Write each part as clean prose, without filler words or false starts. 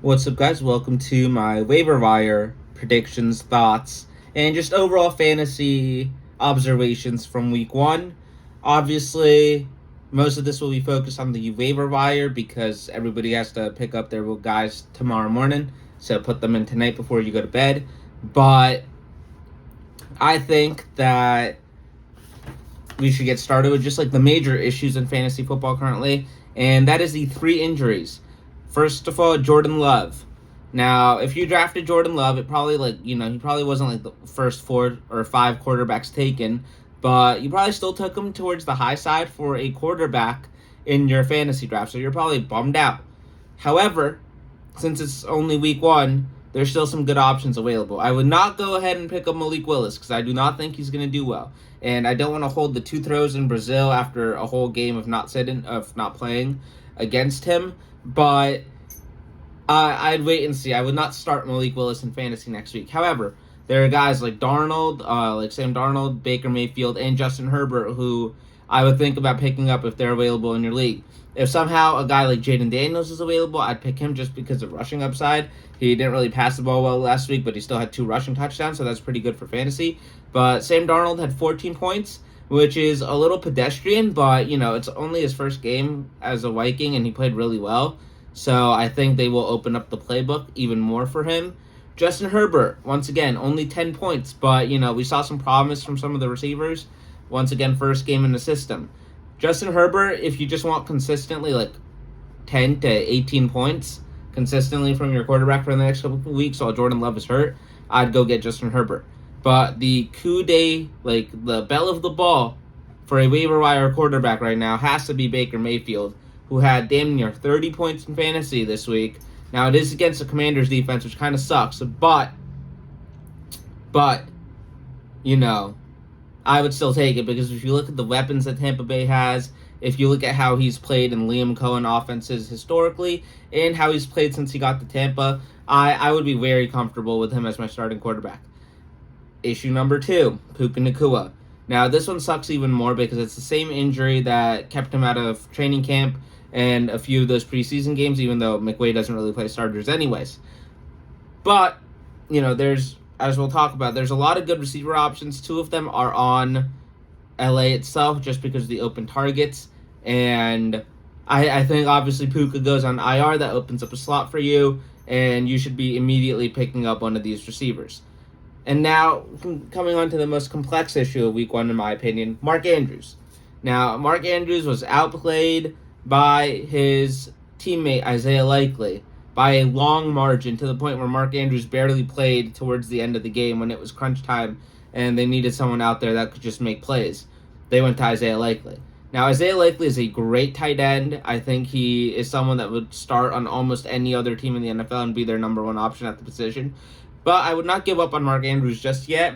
What's up, guys? Welcome to my waiver wire predictions, thoughts, and just overall fantasy observations from week one. Obviously, most of this will be focused on the waiver wire because everybody has to pick up their guys tomorrow morning, so put them in tonight before you go to bed. But I think that we should get started with just like the major issues in fantasy football currently, and that is the three injuries. First of all, Jordan Love. Now, if you drafted Jordan Love, it probably he probably wasn't like the first 4 or 5 quarterbacks taken, but you probably still took him towards the high side for a quarterback in your fantasy draft, so you're probably bummed out. However, since it's only week one, there's still some good options available. I would not go ahead and pick up Malik Willis because I do not think he's going to do well, and I don't want to hold the 2 throws in Brazil after a whole game of not playing against him. But I'd wait and see. I would not start Malik Willis in fantasy next week. However, there are guys like Darnold, like Sam Darnold, Baker Mayfield, and Justin Herbert who I would think about picking up if they're available in your league. If somehow a guy like Jaden Daniels is available, I'd pick him just because of rushing upside. He didn't really pass the ball well last week, but he still had 2 rushing touchdowns, so that's pretty good for fantasy. But Sam Darnold had 14 points, which is a little pedestrian, but, it's only his first game as a Viking, and he played really well. So I think they will open up the playbook even more for him. Justin Herbert, once again, only 10 points, but, we saw some promise from some of the receivers. Once again, first game in the system. Justin Herbert, if you just want consistently like 10 to 18 points consistently from your quarterback for the next couple of weeks while Jordan Love is hurt, I'd go get Justin Herbert. But the coup day, like the bell of the ball for a waiver wire quarterback right now has to be Baker Mayfield, who had damn near 30 points in fantasy this week. Now, it is against the Commanders' defense, which kind of sucks, but, I would still take it because if you look at the weapons that Tampa Bay has, if you look at how he's played in Liam Cohen offenses historically, and how he's played since he got to Tampa, I would be very comfortable with him as my starting quarterback. Issue number 2, Puka Nacua. Now, this one sucks even more because it's the same injury that kept him out of training camp and a few of those preseason games, even though McVay doesn't really play starters anyways. But, as we'll talk about, there's a lot of good receiver options. 2 of them are on LA itself just because of the open targets. And I think, obviously, Puka goes on IR. That opens up a slot for you, and you should be immediately picking up one of these receivers. And now, coming on to the most complex issue of week one, in my opinion, Mark Andrews. Now, Mark Andrews was outplayed by his teammate Isaiah Likely by a long margin, to the point where Mark Andrews barely played towards the end of the game when it was crunch time and they needed someone out there that could just make plays. They went to Isaiah Likely. Now, Isaiah Likely is a great tight end. I think he is someone that would start on almost any other team in the NFL and be their number one option at the position. But I would not give up on Mark Andrews just yet.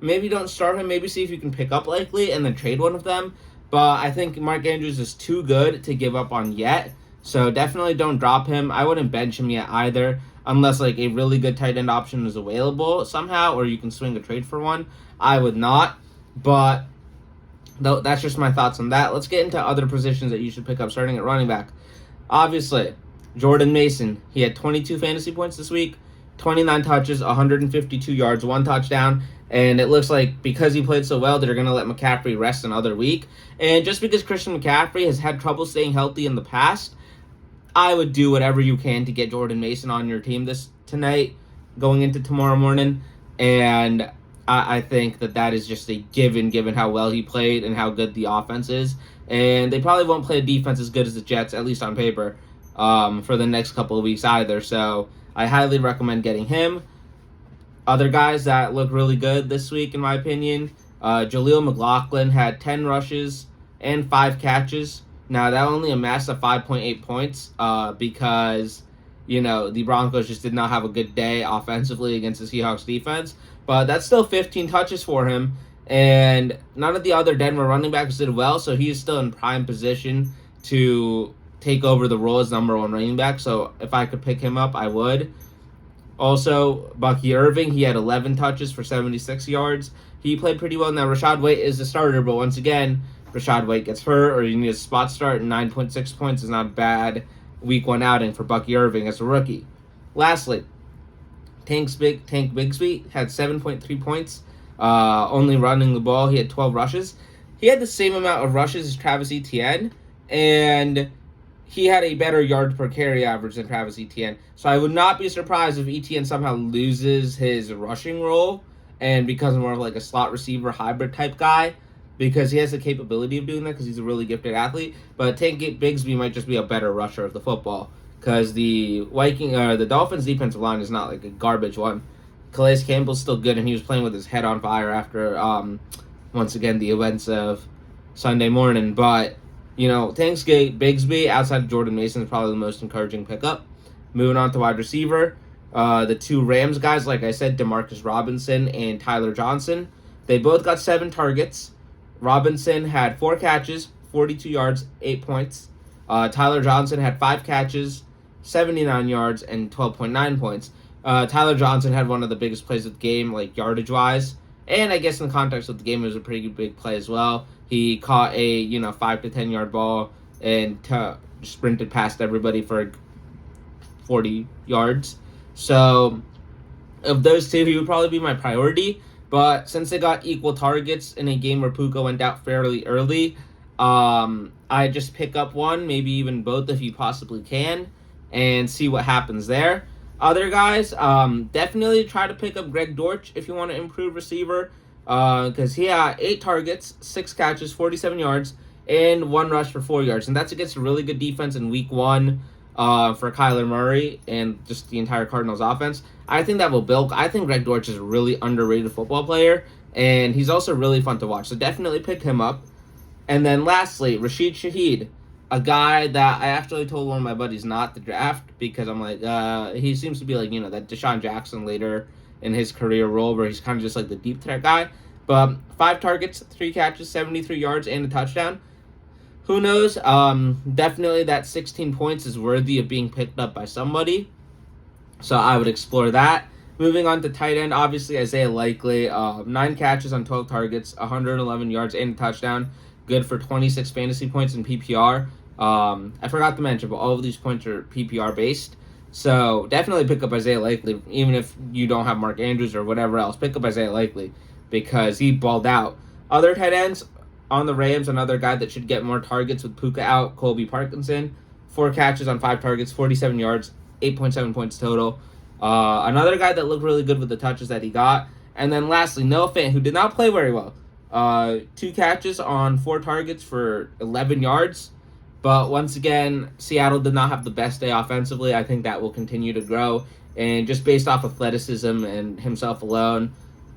Maybe don't start him. Maybe see if you can pick up Likely and then trade one of them. But I think Mark Andrews is too good to give up on yet. So definitely don't drop him. I wouldn't bench him yet either, unless like a really good tight end option is available somehow, or you can swing a trade for one. I would not. But that's just my thoughts on that. Let's get into other positions that you should pick up starting at running back. Obviously, Jordan Mason. He had 22 fantasy points this week, 29 touches, 152 yards, 1 touchdown. And it looks like because he played so well, they're going to let McCaffrey rest another week. And just because Christian McCaffrey has had trouble staying healthy in the past, I would do whatever you can to get Jordan Mason on your team tonight, going into tomorrow morning. And I think that is just a given how well he played and how good the offense is. And they probably won't play a defense as good as the Jets, at least on paper, for the next couple of weeks either. So I highly recommend getting him. Other guys that look really good this week, in my opinion, Jaleel McLaughlin had 10 rushes and 5 catches. Now, that only amassed a 5.8 points because, the Broncos just did not have a good day offensively against the Seahawks defense. But that's still 15 touches for him. And none of the other Denver running backs did well, so he's still in prime position to take over the role as number 1 running back. So if I could pick him up, I would. Also, Bucky Irving, he had 11 touches for 76 yards. He played pretty well. Now, Rashad White is the starter, but once again, Rashad White gets hurt or you need a spot start, and 9.6 points is not a bad week 1 outing for Bucky Irving as a rookie. Lastly, Tank Bigsby had 7.3 points, only running the ball. He had 12 rushes. He had the same amount of rushes as Travis Etienne, and he had a better yard per carry average than Travis Etienne. So I would not be surprised if Etienne somehow loses his rushing role and becomes more of like a slot receiver hybrid type guy, because he has the capability of doing that because he's a really gifted athlete. But Tank Bigsby might just be a better rusher of the football, because the the Dolphins' defensive line is not like a garbage one. Calais Campbell's still good, and he was playing with his head on fire after once again the events of Sunday morning. But Tank Bigsby outside of Jordan Mason is probably the most encouraging pickup. Moving on to wide receiver, the two Rams guys, like I said, Demarcus Robinson and Tyler Johnson, they both got 7 targets. Robinson had 4 catches, 42 yards, 8 points. Tyler Johnson had 5 catches, 79 yards, and 12.9 points. Tyler Johnson had one of the biggest plays of the game, like yardage-wise. And I guess in the context of the game, it was a pretty big play as well. He caught a 5 to 10 yard ball and sprinted past everybody for 40 yards. So of those two, he would probably be my priority. But since they got equal targets in a game where Puka went out fairly early, I just pick up one, maybe even both if you possibly can, and see what happens there. Other guys, definitely try to pick up Greg Dortch if you want to improve receiver, because he had 8 targets, 6 catches, 47 yards, and 1 rush for 4 yards. And that's against a really good defense in week 1 for Kyler Murray and just the entire Cardinals offense. I think that will build. I think Greg Dortch is a really underrated football player, and he's also really fun to watch. So definitely pick him up. And then lastly, Rashid Shaheed, a guy that I actually told one of my buddies not to draft because I'm like, he seems to be like, that Deshaun Jackson later in his career role where he's kind of just like the deep threat guy. But 5 targets, 3 catches, 73 yards, and a touchdown. Who knows? Definitely that 16 points is worthy of being picked up by somebody. So I would explore that. Moving on to tight end, obviously Isaiah Likely, 9 catches on 12 targets, 111 yards, and a touchdown. Good for 26 fantasy points in PPR. I forgot to mention, but all of these points are PPR based. So definitely pick up Isaiah Likely, even if you don't have Mark Andrews or whatever else. Pick up Isaiah Likely because he balled out. Other tight ends on the Rams, another guy that should get more targets with Puka out, Colby Parkinson. 4 catches on 5 targets, 47 yards, 8.7 points total. Another guy that looked really good with the touches that he got. And then lastly, Noah Fant, who did not play very well. 2 catches on 4 targets for 11 yards. But once again, Seattle did not have the best day offensively. I think that will continue to grow. And just based off athleticism and himself alone,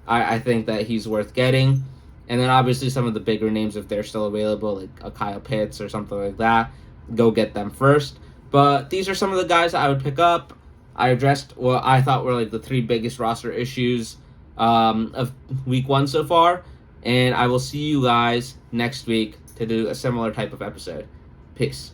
I think that he's worth getting. And then obviously some of the bigger names, if they're still available, like a Kyle Pitts or something like that, go get them first. But these are some of the guys that I would pick up. I addressed what I thought were like the 3 biggest roster issues of week 1 so far. And I will see you guys next week to do a similar type of episode. Peace.